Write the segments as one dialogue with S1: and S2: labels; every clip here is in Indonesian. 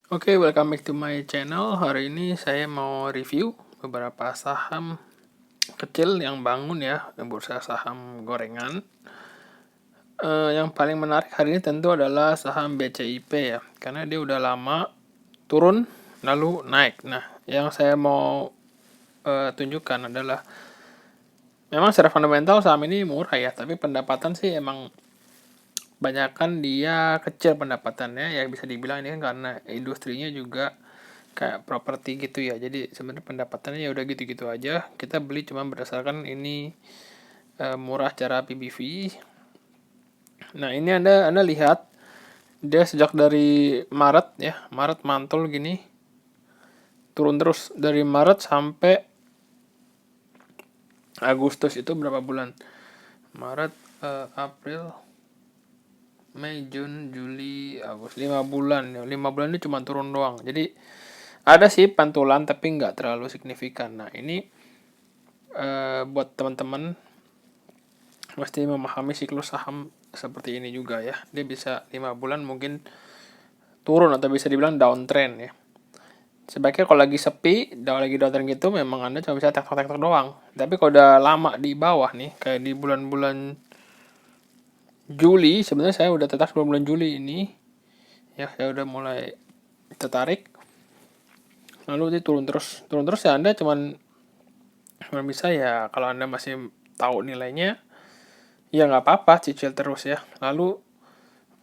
S1: Oke, welcome back to my channel. Hari ini saya mau review beberapa saham kecil yang bangun ya, bursa saham gorengan. Yang paling menarik hari ini tentu adalah saham BCIP ya, karena dia udah lama turun lalu naik. Nah, yang saya mau tunjukkan adalah memang secara fundamental saham ini murah ya, tapi pendapatan sih emang banyakkan dia kecil pendapatannya ya, bisa dibilang ini kan karena industrinya juga kayak properti gitu ya, jadi sebenarnya pendapatannya ya udah gitu-gitu aja. Kita beli cuma berdasarkan ini murah cara PBV. Nah, ini anda lihat dia sejak dari Maret ya, Maret mantul gini turun terus dari Maret sampai Agustus. Itu berapa bulan? Maret, April, Mei, Juni, Juli, Agustus, 5 bulan ya. 5 bulan ini cuma turun doang. Jadi ada sih pantulan tapi nggak terlalu signifikan. Nah, ini buat teman-teman mesti memahami siklus saham seperti ini juga ya. Dia bisa 5 bulan mungkin turun atau bisa dibilang downtrend ya. Sebaiknya kalau lagi sepi, lagi downtrend gitu, memang Anda cuma bisa tektok-tektok doang. Tapi kalau udah lama di bawah nih, kayak di bulan-bulan Juli, sebenarnya saya udah tertarik bulan Juli ini. Ya, saya udah mulai tertarik. Lalu dia turun terus ya. Anda cuman bisa ya kalau Anda masih tahu nilainya, ya nggak apa-apa, cicil terus ya. Lalu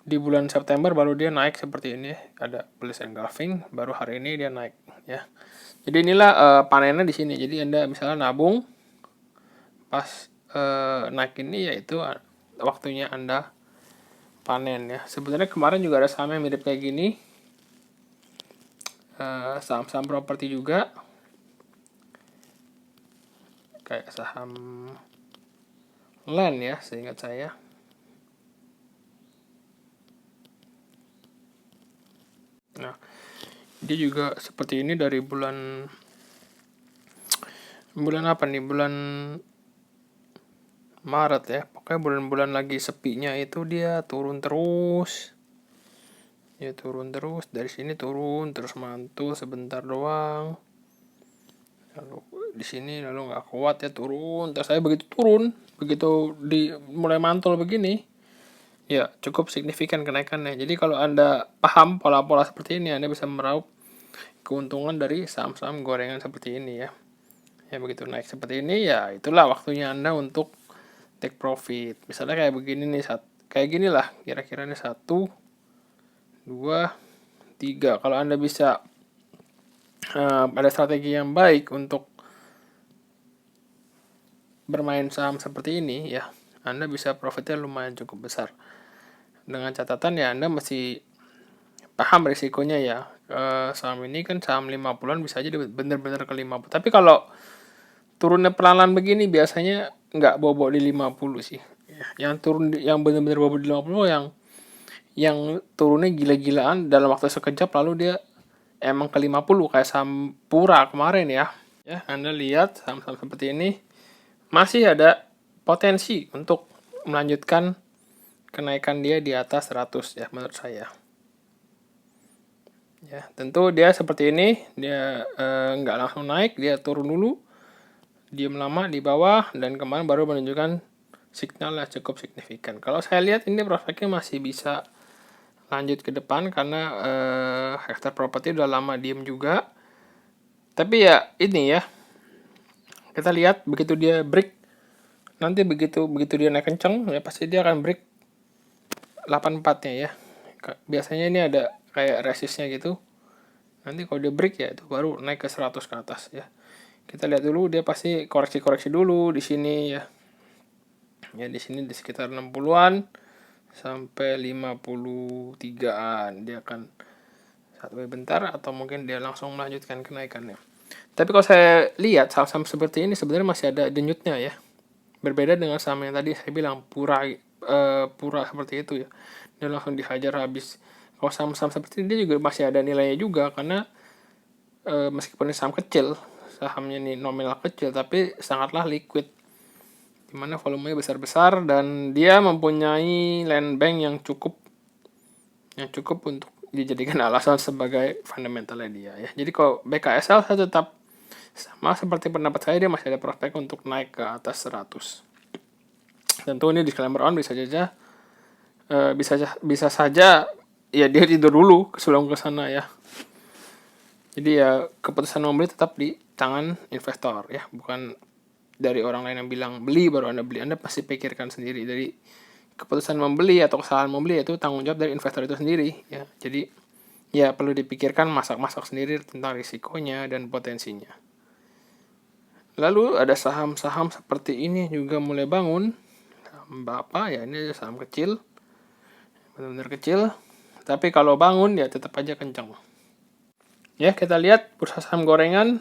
S1: di bulan September baru dia naik seperti ini, ada bullish engulfing, baru hari ini dia naik ya. Jadi inilah panennya di sini. Jadi Anda misalnya nabung pas naik ini, yaitu waktunya Anda panen ya. Sebenarnya kemarin juga ada saham yang mirip kayak gini, saham-saham properti juga, kayak saham land ya, seingat saya. Nah, dia juga seperti ini dari bulan apa nih? Bulan Maret ya. Pokoknya bulan-bulan lagi sepinya itu dia turun terus. Ya turun terus, dari sini turun terus mantul sebentar doang. Lalu di sini lalu nggak kuat ya turun. Terus saya begitu turun, begitu mulai mantul begini, ya cukup signifikan kenaikannya. Jadi kalau Anda paham pola-pola seperti ini, Anda bisa meraup keuntungan dari saham-saham gorengan seperti ini ya. Ya begitu naik seperti ini, ya itulah waktunya Anda untuk take profit. Misalnya kayak begini nih, kayak gini lah kira-kira nih, 1, 2, 3. Kalau Anda bisa ada strategi yang baik untuk bermain saham seperti ini ya, Anda bisa profitnya lumayan cukup besar. Dengan catatan ya Anda mesti paham risikonya ya. Saham ini kan saham 50-an, bisa aja bener-bener ke 50. Tapi kalau turunnya pelan-pelan begini biasanya nggak bobo di 50 sih. Yang turun yang bener-bener bobo di 50 yang turunnya gila-gilaan dalam waktu sekejap lalu dia emang ke 50 kayak saham Pura kemarin ya. Ya, Anda lihat saham-saham seperti ini masih ada potensi untuk melanjutkan kenaikan dia di atas 100 ya menurut saya. Ya, tentu dia seperti ini, dia nggak langsung naik, dia turun dulu, diam lama di bawah, dan kemarin baru menunjukkan signal yang cukup signifikan. Kalau saya lihat ini prospeknya masih bisa lanjut ke depan karena hektar properti udah lama diem juga. Tapi ya ini ya, kita lihat begitu dia break, nanti begitu dia naik kenceng ya pasti dia akan break 84-nya ya. Biasanya ini ada kayak resistnya gitu. Nanti kalau dia break ya itu baru naik ke 100 ke atas ya. Kita lihat dulu, dia pasti koreksi-koreksi dulu di sini ya. Ya di sini di sekitar 60-an sampai 53-an dia akan satu bentar atau mungkin dia langsung melanjutkan kenaikannya. Tapi kalau saya lihat saham-saham seperti ini sebenarnya masih ada denyutnya ya. Berbeda dengan saham yang tadi saya bilang pura seperti itu ya. Dia langsung dihajar habis. Kalau saham-saham seperti ini dia juga masih ada nilainya juga karena meskipun ini saham kecil, sahamnya ini nominal kecil tapi sangatlah liquid, dimana volumenya besar-besar dan dia mempunyai land bank yang cukup untuk dijadikan alasan sebagai fundamentalnya dia ya. Jadi kalau BKSL saya tetap sama seperti pendapat saya, dia masih ada prospek untuk naik ke atas 100. Tentu ini disclaimer on, bisa saja ya dia tidur dulu sebelum ke sana ya. Jadi ya keputusan membeli tetap di tangan investor ya, bukan dari orang lain yang bilang beli baru Anda beli. Anda pasti pikirkan sendiri. Dari keputusan membeli atau kesalahan membeli itu tanggung jawab dari investor itu sendiri ya. Jadi ya perlu dipikirkan masak-masak sendiri tentang risikonya dan potensinya. Lalu ada saham-saham seperti ini juga mulai bangun. Saham apa ya, ini saham kecil, benar-benar kecil, tapi kalau bangun ya tetap aja kencang. Ya, kita lihat bursa saham gorengan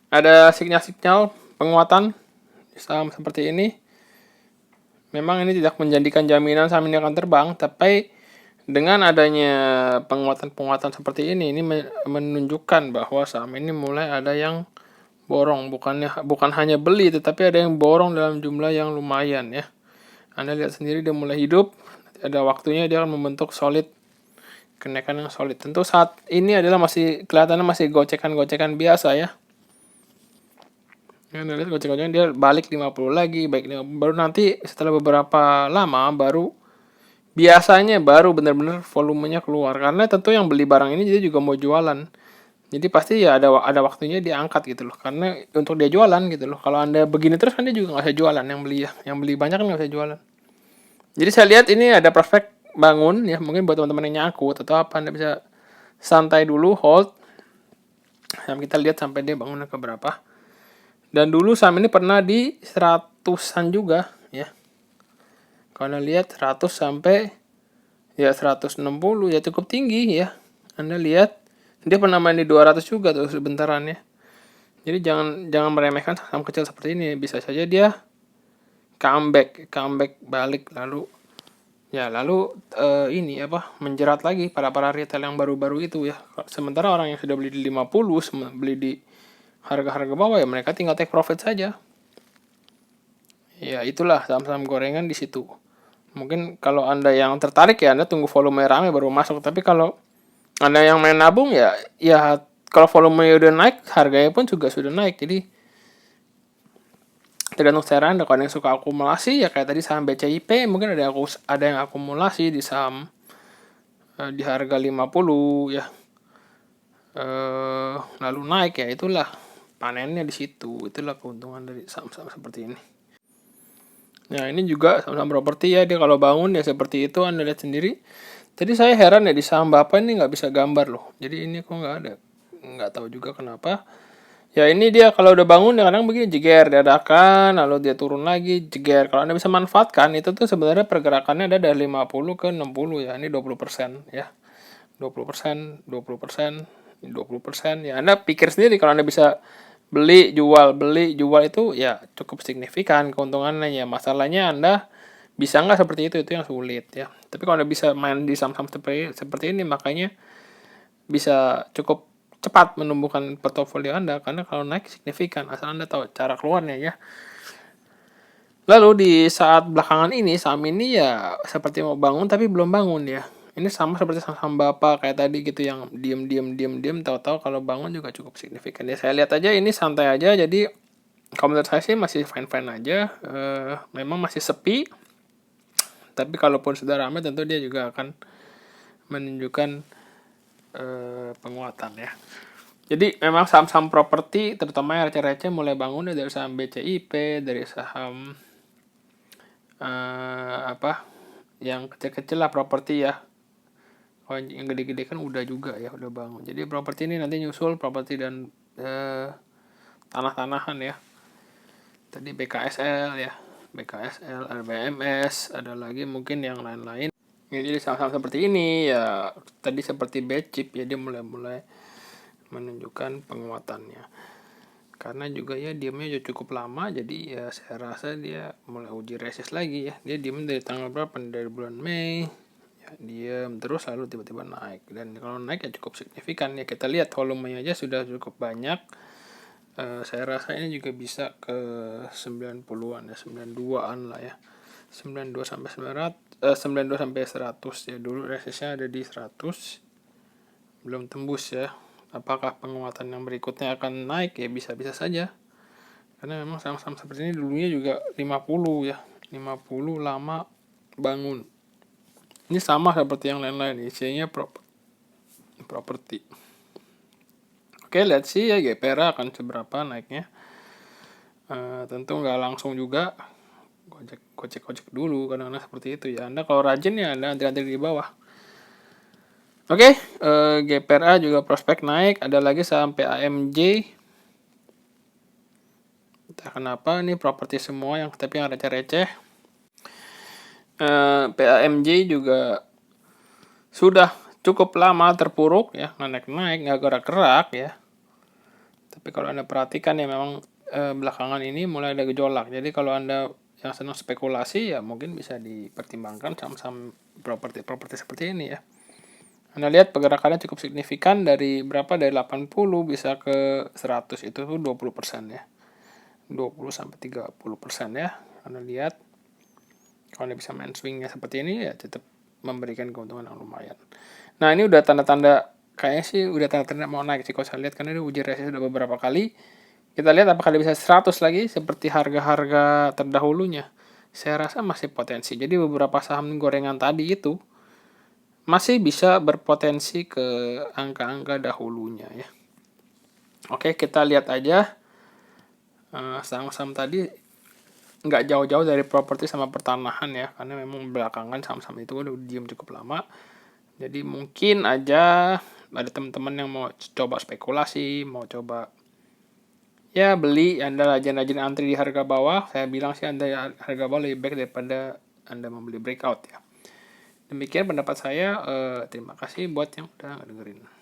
S1: ada sinyal-sinyal penguatan saham seperti ini. Memang ini tidak menjadikan jaminan saham ini akan terbang, tapi dengan adanya penguatan-penguatan seperti ini menunjukkan bahwa saham ini mulai ada yang borong, bukan hanya beli, tetapi ada yang borong dalam jumlah yang lumayan ya. Anda lihat sendiri dia mulai hidup, ada waktunya dia akan membentuk solid, kenaikan yang solid. Tentu saat ini adalah masih kelihatannya masih gocekan-gocekan biasa ya. Anda lihat gocekan-gocekan dia balik 50 lagi, baik 50, baru nanti setelah beberapa lama biasanya baru benar-benar volumenya keluar, karena tentu yang beli barang ini dia juga mau jualan. Jadi pasti ya ada waktunya diangkat gitu loh, karena untuk dia jualan gitu loh. Kalau Anda begini terus kan dia juga nggak bisa jualan yang beli ya. Yang beli banyak kan nggak bisa jualan. Jadi saya lihat ini ada prospek bangun ya, mungkin buat teman-teman yang nyangkut atau apa, Anda bisa santai dulu, hold. Kita lihat sampai dia bangunnya ke berapa. Dan dulu saham ini pernah di 100-an juga ya. Kalau Anda lihat 100 sampai ya 160 ya cukup tinggi ya. Anda lihat dia pernah main di 200 juga tuh sebentaran ya. Jadi jangan meremehkan saham kecil seperti ini. Bisa saja dia comeback balik lalu ini menjerat lagi para retail yang baru-baru itu ya. Sementara orang yang sudah beli di 50, beli di harga-harga bawah ya mereka tinggal take profit saja. Ya itulah saham-saham gorengan di situ. Mungkin kalau Anda yang tertarik ya Anda tunggu volume ramai baru masuk. Tapi kalau Anda yang main nabung ya kalau volume udah naik, harganya pun juga sudah naik. Jadi tergantung selera Anda. Kalau yang suka akumulasi ya kayak tadi saham BCIP, mungkin ada yang akumulasi di saham di harga 50 ya. Lalu naik ya, itulah panennya di situ. Itulah keuntungan dari saham-saham seperti ini. Nah, ini juga saham-saham properti ya, dia kalau bangun ya seperti itu, Anda lihat sendiri. Tadi saya heran ya di saham Bapak ini nggak bisa gambar loh. Jadi ini kok nggak ada. Nggak tahu juga kenapa. Ya ini dia kalau udah bangun ya kadang begini jeger dadakan, lalu dia turun lagi jeger. Kalau Anda bisa manfaatkan itu tuh sebenarnya pergerakannya ada dari 50 ke 60 ya. Ini 20% ya. 20%, 20%, 20%. Ya Anda pikir sendiri kalau Anda bisa beli jual itu ya cukup signifikan keuntungannya ya. Masalahnya Anda bisa nggak seperti itu yang sulit ya. Tapi kalau Anda bisa main di saham-saham seperti ini, makanya bisa cukup cepat menumbuhkan portofolio Anda, karena kalau naik signifikan asal Anda tahu cara keluarnya ya. Lalu di saat belakangan ini saham ini ya seperti mau bangun tapi belum bangun ya. Ini sama seperti saham Bapak kayak tadi gitu, yang diem tahu-tahu kalau bangun juga cukup signifikan ya. Saya lihat aja ini santai aja, jadi kalau menurut saya sih masih fine-fine aja. Memang masih sepi, tapi kalaupun sudah ramai tentu dia juga akan menunjukkan penguatan ya. Jadi memang saham-saham properti terutama yang receh-receh mulai bangun ya, dari saham BCIP, dari saham yang kecil-kecil lah properti ya. Kalau yang gede-gede kan udah juga ya, udah bangun. Jadi properti ini nanti nyusul properti dan tanah-tanahan ya. Tadi BKSL ya, RBMS, ada lagi mungkin yang lain-lain. Jadi saham-saham seperti ini ya, tadi seperti BCIP ya, dia mulai menunjukkan penguatannya. Karena juga ya diamnya juga cukup lama, jadi ya saya rasa dia mulai uji resist lagi ya. Dia diam dari tanggal berapa? Dari bulan Mei. Ya, diam terus lalu tiba-tiba naik. Dan kalau naik ya cukup signifikan ya. Kita lihat volumenya aja sudah cukup banyak. Saya rasa ini juga bisa ke 90-an ya, 92-an lah ya. 92 sampai 92 sampai 100 ya. Dulu resistnya ada di 100, belum tembus ya. Apakah penguatan yang berikutnya akan naik ya? Bisa-bisa saja, karena memang saham-saham seperti ini dulunya juga 50 ya, 50 lama bangun. Ini sama seperti yang lain-lain, isinya properti. Oke, let's see ya GPRA akan seberapa naiknya. Tentu nggak langsung juga, gocek dulu, kadang-kadang seperti itu ya. Anda kalau rajin ya Anda antri-antri di bawah. Oke, GPRA juga prospek naik. Ada lagi saham PAMJ. Entah kenapa ini properti semua tapi yang receh-receh. PAMJ juga sudah cukup lama terpuruk ya, nggak naik-naik, nggak gerak-gerak ya. Tapi kalau Anda perhatikan ya memang belakangan ini mulai ada gejolak. Jadi kalau Anda yang senang spekulasi ya mungkin bisa dipertimbangkan saham-saham properti seperti ini ya. Anda lihat pergerakannya cukup signifikan dari 80 bisa ke 100, itu tuh 20% ya. 20 sampai 30% ya. Anda lihat kalau Anda bisa main swingnya seperti ini ya tetap memberikan keuntungan yang lumayan. Nah, ini udah tanda-tanda kayaknya sih udah tanda-tanda mau naik sih kalau saya lihat, karena ini uji resisten udah beberapa kali. Kita lihat apakah dia bisa 100 lagi seperti harga-harga terdahulunya. Saya rasa masih potensi. Jadi beberapa saham gorengan tadi itu masih bisa berpotensi ke angka-angka dahulunya ya. Oke, kita lihat aja saham-saham tadi nggak jauh-jauh dari properti sama pertanahan ya, karena memang belakangan saham-saham itu udah diem cukup lama. Jadi mungkin aja ada teman-teman yang mau coba spekulasi, mau coba ya beli, Anda rajin-rajin antri di harga bawah. Saya bilang sih Anda harga bawah lebih baik daripada Anda membeli breakout ya. Demikian pendapat saya. Terima kasih buat yang udah dengerin.